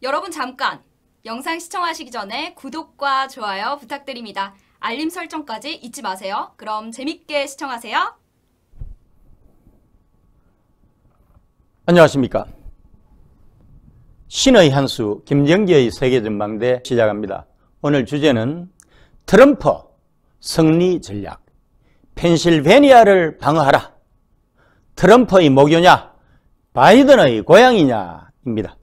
여러분 잠깐! 영상 시청하시기 전에 구독과 좋아요 부탁드립니다. 알림 설정까지 잊지 마세요. 그럼 재밌게 시청하세요. 안녕하십니까. 신의 한수 김정기의 세계전망대 시작합니다. 오늘 주제는 트럼프 승리 전략, 펜실베니아를 방어하라. 트럼프의 모교냐, 바이든의 고향이냐입니다.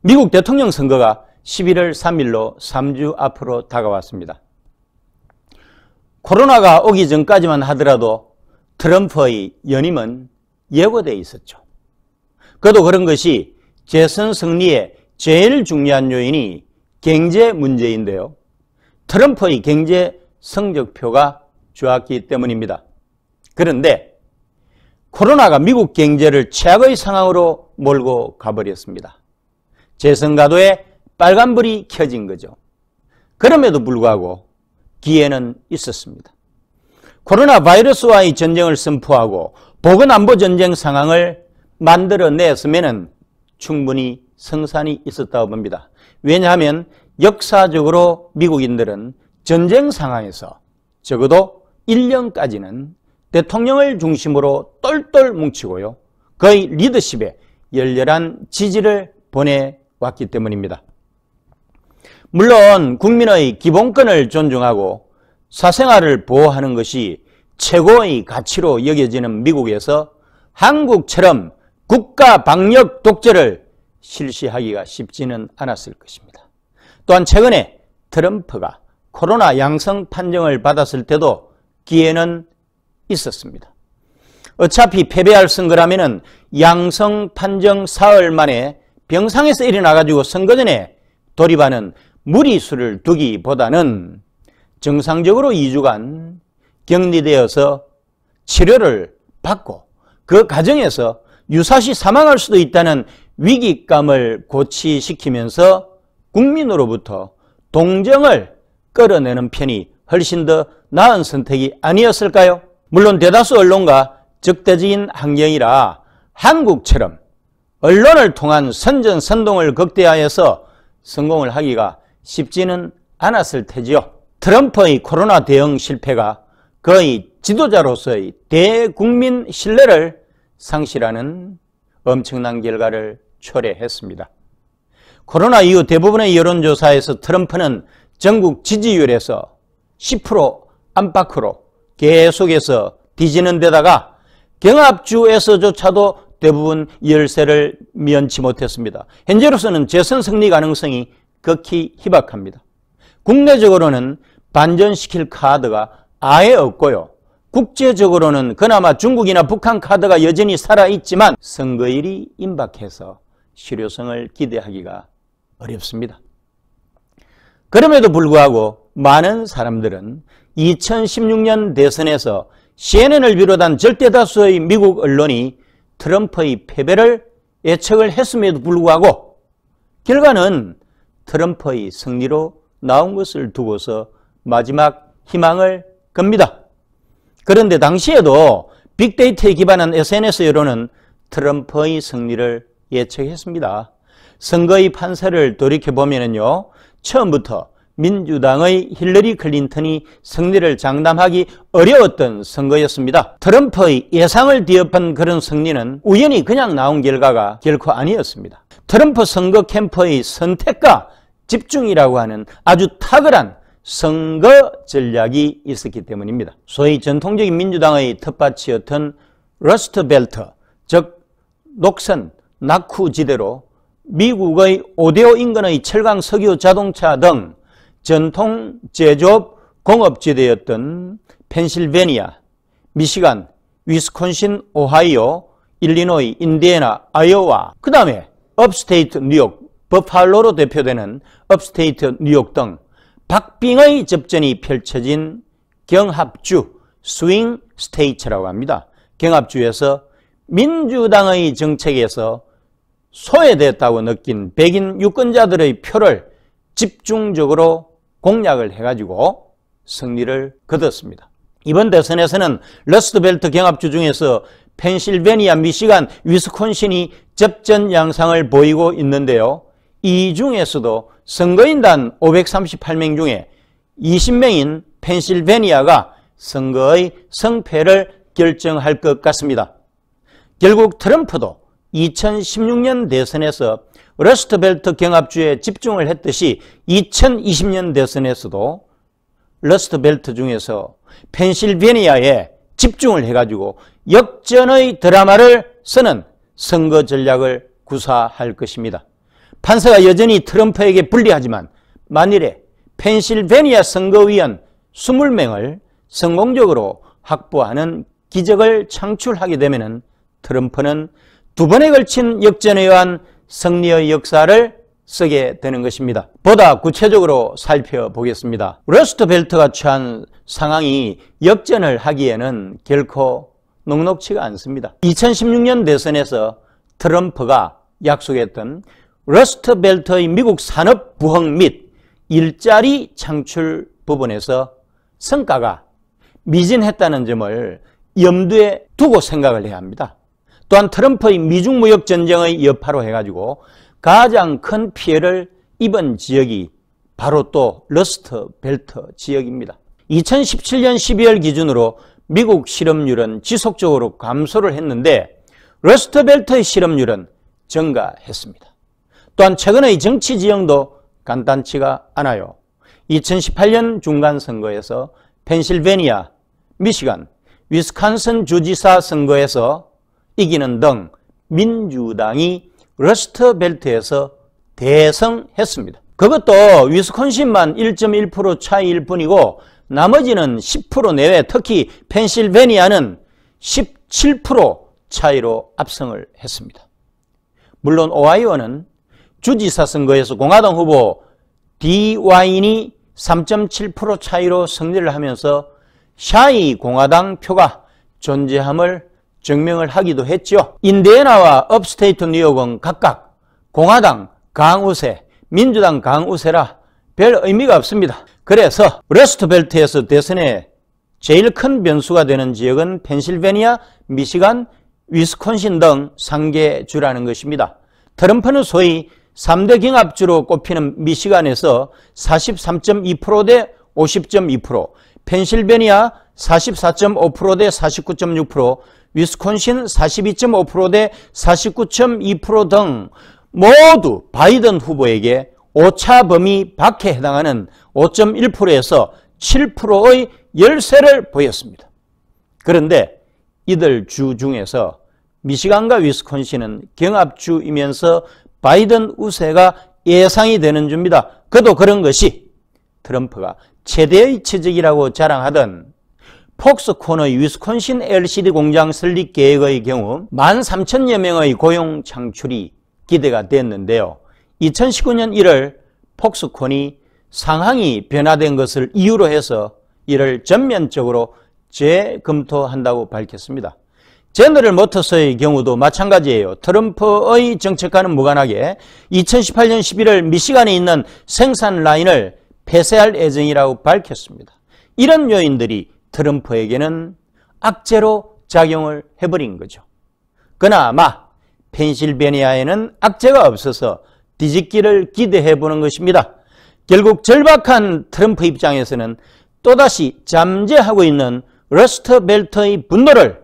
미국 대통령 선거가 11월 3일로 3주 앞으로 다가왔습니다. 코로나가 오기 전까지만 하더라도 트럼프의 연임은 예고되어 있었죠. 그도 그런 것이 재선 승리의 제일 중요한 요인이 경제 문제인데요. 트럼프의 경제 성적표가 좋았기 때문입니다. 그런데 코로나가 미국 경제를 최악의 상황으로 몰고 가버렸습니다. 재선가도에 빨간불이 켜진 거죠. 그럼에도 불구하고 기회는 있었습니다. 코로나 바이러스와의 전쟁을 선포하고 보건안보 전쟁 상황을 만들어냈으면 충분히 성산이 있었다고 봅니다. 왜냐하면 역사적으로 미국인들은 전쟁 상황에서 적어도 1년까지는 대통령을 중심으로 똘똘 뭉치고요. 그의 리더십에 열렬한 지지를 보내왔기 때문입니다. 물론 국민의 기본권을 존중하고 사생활을 보호하는 것이 최고의 가치로 여겨지는 미국에서 한국처럼 국가 방역 독재를 실시하기가 쉽지는 않았을 것입니다. 또한 최근에 트럼프가 코로나 양성 판정을 받았을 때도 기회는 있었습니다. 어차피 패배할 선거라면 양성 판정 사흘 만에 병상에서 일어나가지고 선거 전에 돌입하는 무리수를 두기보다는 정상적으로 2주간 격리되어서 치료를 받고 그 과정에서 유사시 사망할 수도 있다는 위기감을 고취시키면서 국민으로부터 동정을 끌어내는 편이 훨씬 더 나은 선택이 아니었을까요? 물론 대다수 언론과 적대적인 환경이라 한국처럼 언론을 통한 선전선동을 극대화해서 성공을 하기가 쉽지는 않았을 테지요. 트럼프의 코로나 대응 실패가 그의 지도자로서의 대국민 신뢰를 상실하는 엄청난 결과를 초래했습니다. 코로나 이후 대부분의 여론조사에서 트럼프는 전국 지지율에서 10% 안팎으로 계속해서 뒤지는 데다가 경합주에서조차도 대부분 열세를 면치 못했습니다. 현재로서는 재선 승리 가능성이 극히 희박합니다. 국내적으로는 반전시킬 카드가 아예 없고요. 국제적으로는 그나마 중국이나 북한 카드가 여전히 살아있지만 선거일이 임박해서 실효성을 기대하기가 어렵습니다. 그럼에도 불구하고 많은 사람들은 2016년 대선에서 CNN을 비롯한 절대다수의 미국 언론이 트럼프의 패배를 예측을 했음에도 불구하고 결과는 트럼프의 승리로 나온 것을 두고서 마지막 희망을 겁니다. 그런데 당시에도 빅데이터에 기반한 SNS 여론은 트럼프의 승리를 예측했습니다. 선거의 판세를 돌이켜보면요, 처음부터 민주당의 힐러리 클린턴이 승리를 장담하기 어려웠던 선거였습니다. 트럼프의 예상을 뒤엎은 그런 승리는 우연히 그냥 나온 결과가 결코 아니었습니다. 트럼프 선거 캠프의 선택과 집중이라고 하는 아주 탁월한 선거 전략이 있었기 때문입니다. 소위 전통적인 민주당의 텃밭이었던 러스트벨트, 즉 녹선, 낙후지대로 미국의 5대5 인근의 철강, 석유, 자동차 등 전통 제조업 공업지대였던 펜실베니아, 미시간, 위스콘신, 오하이오, 일리노이, 인디애나, 아이오와, 그 다음에 업스테이트 뉴욕, 버팔로로 대표되는 업스테이트 뉴욕 등 박빙의 접전이 펼쳐진 경합주, 스윙 스테이트라고 합니다. 경합주에서 민주당의 정책에서 소외됐다고 느낀 백인 유권자들의 표를 집중적으로 공략을 해가지고 승리를 거뒀습니다. 이번 대선에서는 러스트벨트 경합주 중에서 펜실베니아, 미시간, 위스콘신이 접전 양상을 보이고 있는데요. 이 중에서도 선거인단 538명 중에 20명인 펜실베니아가 선거의 성패를 결정할 것 같습니다. 결국 트럼프도 2016년 대선에서 러스트벨트 경합주에 집중을 했듯이 2020년 대선에서도 러스트벨트 중에서 펜실베니아에 집중을 해가지고 역전의 드라마를 쓰는 선거 전략을 구사할 것입니다. 판세가 여전히 트럼프에게 불리하지만 만일에 펜실베니아 선거위원 20명을 성공적으로 확보하는 기적을 창출하게 되면 트럼프는 두 번에 걸친 역전에 의한 승리의 역사를 쓰게 되는 것입니다. 보다 구체적으로 살펴보겠습니다. 러스트벨트가 처한 상황이 역전을 하기에는 결코 녹록치가 않습니다. 2016년 대선에서 트럼프가 약속했던 러스트벨트의 미국 산업 부흥 및 일자리 창출 부분에서 성과가 미진했다는 점을 염두에 두고 생각을 해야 합니다. 또한 트럼프의 미중 무역 전쟁의 여파로 해가지고 가장 큰 피해를 입은 지역이 바로 또 러스트벨트 지역입니다. 2017년 12월 기준으로 미국 실업률은 지속적으로 감소를 했는데 러스트벨트의 실업률은 증가했습니다. 또한 최근의 정치 지형도 간단치가 않아요. 2018년 중간선거에서 펜실베니아, 미시간, 위스콘신 주지사 선거에서 이기는 등 민주당이 러스트벨트에서 대승했습니다. 그것도 위스콘신만 1.1% 차이일 뿐이고 나머지는 10% 내외, 특히 펜실베니아는 17% 차이로 압승을 했습니다. 물론 오하이오는 주지사 선거에서 공화당 후보 디 와인이 3.7% 차이로 승리를 하면서 샤이 공화당 표가 존재함을 증명을 하기도 했죠. 인디애나와 업스테이트 뉴욕은 각각 공화당 강우세, 민주당 강우세라 별 의미가 없습니다. 그래서 러스트벨트에서 대선에 제일 큰 변수가 되는 지역은 펜실베니아, 미시간, 위스콘신 등 3개주라는 것입니다. 트럼프는 소위 3대 경합주로 꼽히는 미시간에서 43.2% 대 50.2%, 펜실베니아 44.5% 대 49.6%, 위스콘신 42.5% 대 49.2% 등 모두 바이든 후보에게 오차 범위 밖에 해당하는 5.1%에서 7%의 열세를 보였습니다. 그런데 이들 주 중에서 미시간과 위스콘신은 경합주이면서 바이든 우세가 예상이 되는 주입니다. 그도 그런 것이 트럼프가 최대의 최적이라고 자랑하던 폭스콘의 위스콘신 LCD 공장 설립 계획의 경우 13,000여 명의 고용 창출이 기대가 됐는데요. 2019년 1월 폭스콘이 상황이 변화된 것을 이유로 해서 이를 전면적으로 재검토한다고 밝혔습니다. 제너럴 모터스의 경우도 마찬가지예요. 트럼프의 정책과는 무관하게 2018년 11월 미시간에 있는 생산 라인을 폐쇄할 예정이라고 밝혔습니다. 이런 요인들이 트럼프에게는 악재로 작용을 해버린 거죠. 그나마 펜실베니아에는 악재가 없어서 뒤집기를 기대해보는 것입니다. 결국 절박한 트럼프 입장에서는 또다시 잠재하고 있는 러스트벨트의 분노를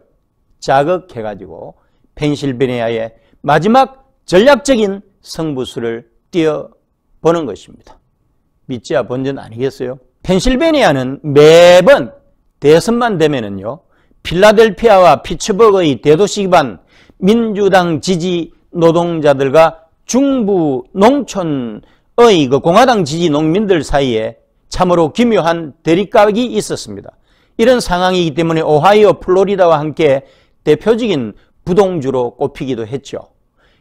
자극해가지고 펜실베니아의 마지막 전략적인 승부수를 띄워보는 것입니다. 믿지야 본전 아니겠어요? 펜실베니아는 매번 대선만 되면은요, 필라델피아와 피츠버그의 대도시 기반 민주당 지지 노동자들과 중부 농촌의 공화당 지지 농민들 사이에 참으로 기묘한 대립각이 있었습니다. 이런 상황이기 때문에 오하이오, 플로리다와 함께 대표적인 부동주로 꼽히기도 했죠.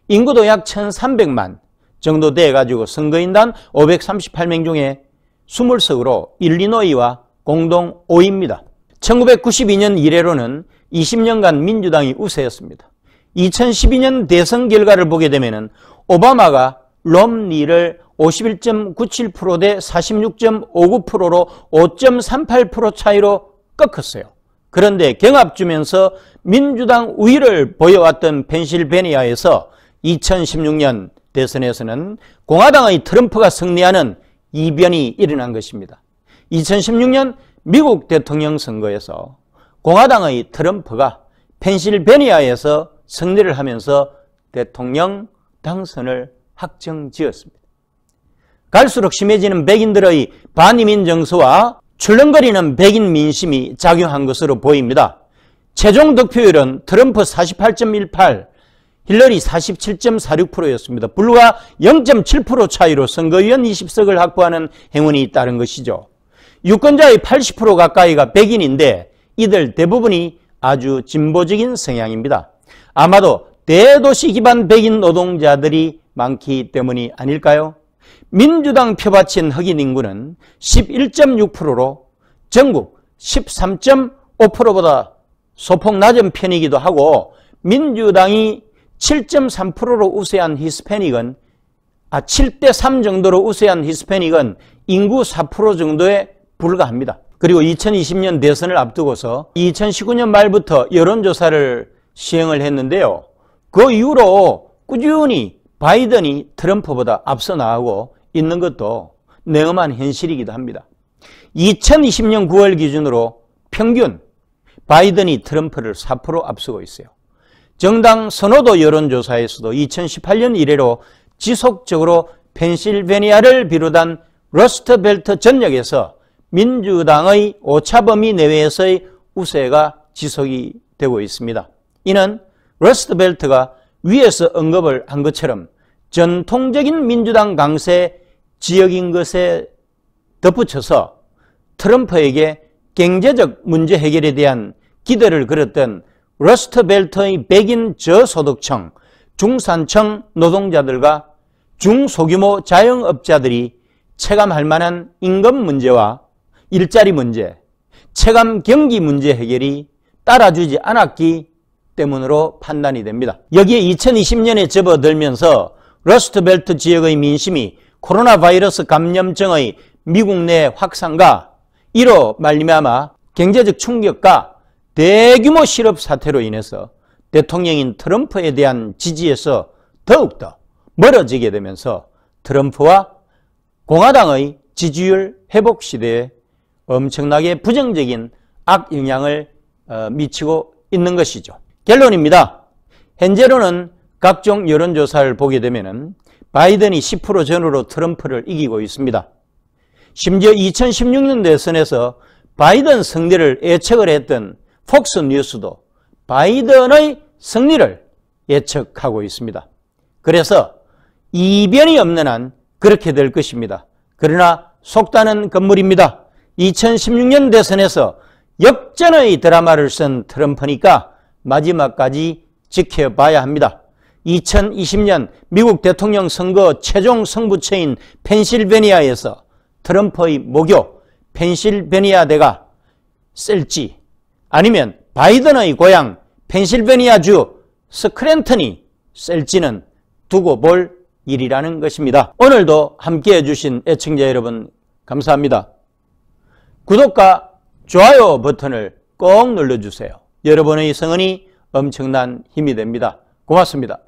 인구도 약 1,300만 정도 돼가지고 선거인단 538명 중에 20석으로 일리노이와 공동 5위입니다. 1992년 이래로는 20년간 민주당이 우세였습니다. 2012년 대선 결과를 보게 되면 오바마가 롬니를 51.97% 대 46.59%로 5.38% 차이로 꺾었어요. 그런데 경합주면서 민주당 우위를 보여왔던 펜실베니아에서 2016년 대선에서는 공화당의 트럼프가 승리하는 이변이 일어난 것입니다. 2016년 미국 대통령 선거에서 공화당의 트럼프가 펜실베니아에서 승리를 하면서 대통령 당선을 확정지었습니다. 갈수록 심해지는 백인들의 반이민 정서와 출렁거리는 백인 민심이 작용한 것으로 보입니다. 최종 득표율은 트럼프 48.18, 힐러리 47.46%였습니다. 불과 0.7% 차이로 선거위원 20석을 확보하는 행운이 따른 것이죠. 유권자의 80% 가까이가 백인인데 이들 대부분이 아주 진보적인 성향입니다. 아마도 대도시 기반 백인 노동자들이 많기 때문이 아닐까요? 민주당 표받친 흑인 인구는 11.6%로 전국 13.5%보다 소폭 낮은 편이기도 하고 민주당이 7.3%로 우세한 히스패닉은 7대3 정도로 우세한 히스패닉은 인구 4% 정도에 불과합니다. 그리고 2020년 대선을 앞두고서 2019년 말부터 여론조사를 시행을 했는데요. 그 이후로 꾸준히 바이든이 트럼프보다 앞서 나가고 있는 것도 냉엄한 현실이기도 합니다. 2020년 9월 기준으로 평균 바이든이 트럼프를 4% 앞서고 있어요. 정당 선호도 여론조사에서도 2018년 이래로 지속적으로 펜실베니아를 비롯한 러스트벨트 전역에서 민주당의 오차범위 내외에서의 우세가 지속이 되고 있습니다. 이는 러스트벨트가 위에서 언급을 한 것처럼 전통적인 민주당 강세 지역인 것에 덧붙여서 트럼프에게 경제적 문제 해결에 대한 기대를 걸었던 러스트벨트의 백인 저소득층, 중산층 노동자들과 중소규모 자영업자들이 체감할 만한 임금 문제와 일자리 문제, 체감 경기 문제 해결이 따라주지 않았기 때문으로 판단이 됩니다. 여기에 2020년에 접어들면서 러스트벨트 지역의 민심이 코로나 바이러스 감염증의 미국 내 확산과 이로 말미암아 경제적 충격과 대규모 실업 사태로 인해서 대통령인 트럼프에 대한 지지에서 더욱더 멀어지게 되면서 트럼프와 공화당의 지지율 회복 시대에 엄청나게 부정적인 악영향을 미치고 있는 것이죠. 결론입니다. 현재로는 각종 여론조사를 보게 되면 바이든이 10% 전후로 트럼프를 이기고 있습니다. 심지어 2016년 대선에서 바이든 승리를 예측을 했던 폭스뉴스도 바이든의 승리를 예측하고 있습니다. 그래서 이변이 없는 한 그렇게 될 것입니다. 그러나 속단은 건물입니다. 2016년 대선에서 역전의 드라마를 쓴 트럼프니까 마지막까지 지켜봐야 합니다. 2020년 미국 대통령 선거 최종 승부처인 펜실베니아에서 트럼프의 모교 펜실베니아대가 셀지 아니면 바이든의 고향 펜실베니아주 스크랜턴이 셀지는 두고 볼 일이라는 것입니다. 오늘도 함께해 주신 애청자 여러분 감사합니다. 구독과 좋아요 버튼을 꼭 눌러주세요. 여러분의 성원이 엄청난 힘이 됩니다. 고맙습니다.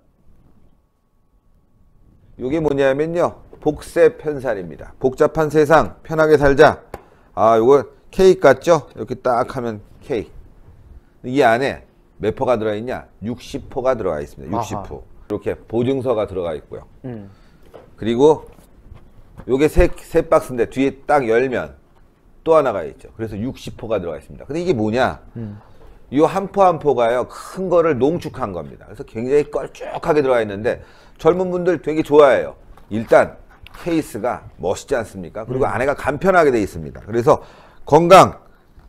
이게 뭐냐면요, 복세 편살입니다. 복잡한 세상 편하게 살자. 요거 케이크 같죠? 이렇게 딱 하면 케이크. 이 안에 몇 포가 들어있냐? 60포가 들어가 있습니다. 60포. 아하. 이렇게 보증서가 들어가 있고요. 그리고 요게 세 박스인데 뒤에 딱 열면 또 하나가 있죠. 그래서 60포가 들어가 있습니다. 근데 이게 뭐냐? 이 한 포 한 포가요, 큰 거를 농축한 겁니다. 그래서 굉장히 걸쭉하게 들어가 있는데 젊은 분들 되게 좋아해요. 일단 케이스가 멋있지 않습니까? 그리고 안에가 간편하게 돼 있습니다. 그래서 건강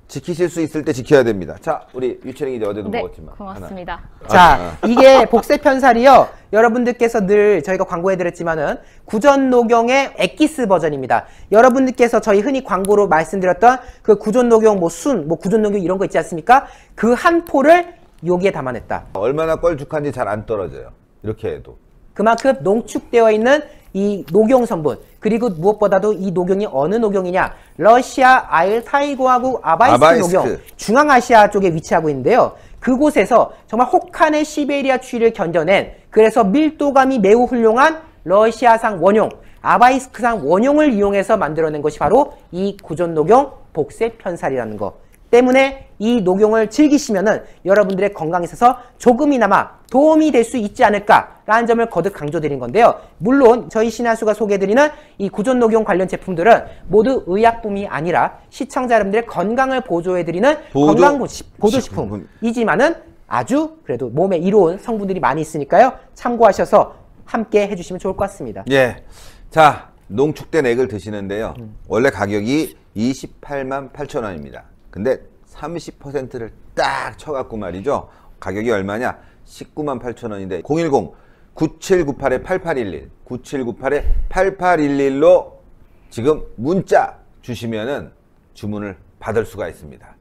지키실 수 있을 때 지켜야 됩니다. 자, 우리 유채링이 이제 어제도 먹었지만. 고맙습니다. 자, 이게 복세 편살이요. 여러분들께서 늘 저희가 광고해드렸지만은 구전녹용의 엑기스 버전입니다. 여러분들께서 저희 흔히 광고로 말씀드렸던 그 구전녹용 구전녹용 이런 거 있지 않습니까? 그 한 포를 여기에 담아냈다. 얼마나 걸쭉한지 잘 안 떨어져요. 이렇게 해도. 그만큼 농축되어 있는 이 녹용 성분, 그리고 무엇보다도 이 녹용이 어느 녹용이냐? 러시아 알타이고화국 아바이스크 녹용, 중앙아시아 쪽에 위치하고 있는데요. 그곳에서 정말 혹한의 시베리아 추위를 견뎌낸, 그래서 밀도감이 매우 훌륭한 러시아산 원용, 아바이스크산 원용을 이용해서 만들어낸 것이 바로 이 구존 녹용 복세 편살이라는 거. 때문에 이 녹용을 즐기시면은 여러분들의 건강에 있어서 조금이나마 도움이 될 수 있지 않을까라는 점을 거듭 강조드린 건데요. 물론 저희 신한수가 소개해드리는 이 구존 녹용 관련 제품들은 모두 의약품이 아니라 시청자 여러분들의 건강을 보조해드리는 보조식품이지만은 아주 그래도 몸에 이로운 성분들이 많이 있으니까요. 참고하셔서 함께 해주시면 좋을 것 같습니다. 예. 자, 농축된 액을 드시는데요. 원래 가격이 28만 8천 원입니다. 근데 30%를 딱 쳐갖고 말이죠. 가격이 얼마냐? 19만 8천 원인데 010-9798-8811 9798-8811로 지금 문자 주시면은 주문을 받을 수가 있습니다.